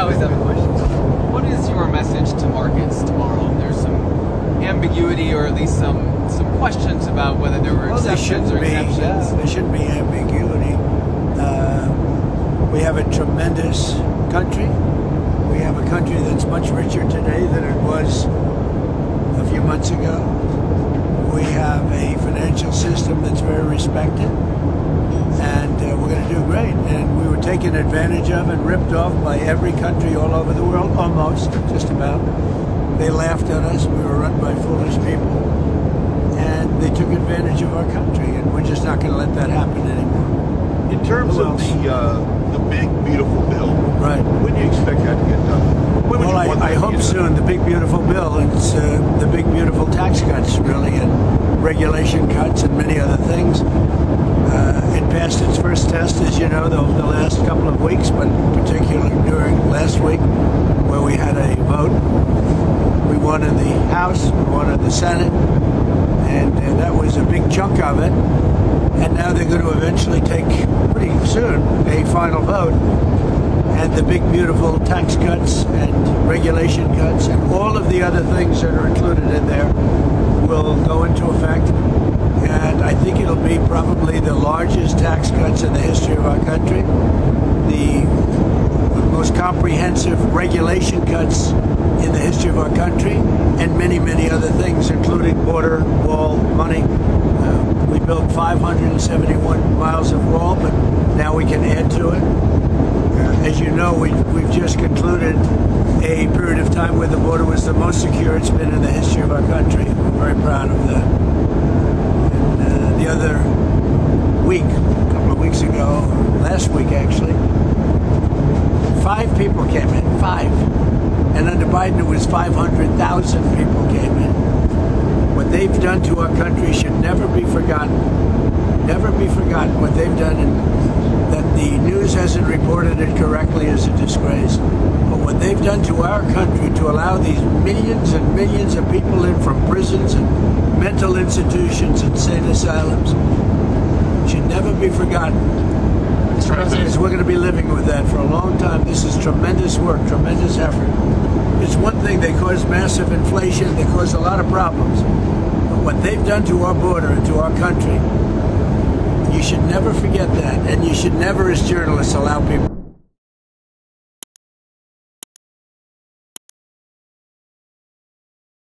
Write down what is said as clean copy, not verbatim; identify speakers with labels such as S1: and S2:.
S1: always have a question. What is your message to markets tomorrow? There's some ambiguity, or at least some questions about whether there were exceptions or exceptions.
S2: There shouldn't be ambiguity. We have a tremendous country. We have a country that's much richer today than it was a few months ago. We have a financial system that's very respected, and we're going to do great. And we were taken advantage of and ripped off by every country all over the world, almost, just about. They laughed at us. We were run by foolish people, and they took advantage of our country, and we're just not going to let that happen anymore.
S3: In terms of the big, beautiful bill,
S2: right?
S3: When do you expect that to get done?
S2: Well, I hope soon. The big, beautiful bill. It's the big, beautiful tax cuts, really, and regulation cuts and many other things. It passed its first test, as you know, the last couple of weeks, but particularly during last week, where we had a vote. We won in the House, we won in the Senate, and that was a big chunk of it. And now they're going to eventually take, pretty soon, a final vote. And the big, beautiful tax cuts and regulation cuts and all of the other things that are included in there will go into effect. And I think it'll be probably the largest tax cuts in the history of our country, the most comprehensive regulation cuts in the history of our country, and many, many other things, including border wall money. We built 571 miles of wall, but now we can add to it. As you know, we've just concluded a period of time where the border was the most secure it's been in the history of our country. We're very proud of that. And the other week, a couple of weeks ago, last week actually, 5 people came in, 5. And under Biden it was 500,000 people came in. What they've done to our country should never be forgotten. Never be forgotten what they've done, and that the news hasn't reported it correctly is a disgrace. But what they've done to our country to allow these millions and millions of people in from prisons and mental institutions and sane asylums should never be forgotten. Because we're going to be living with that for a long time. This is tremendous work, tremendous effort. It's one thing, they cause massive inflation, they cause a lot of problems. But what they've done to our border and to our country, you should never forget that. And you should never, as journalists, allow people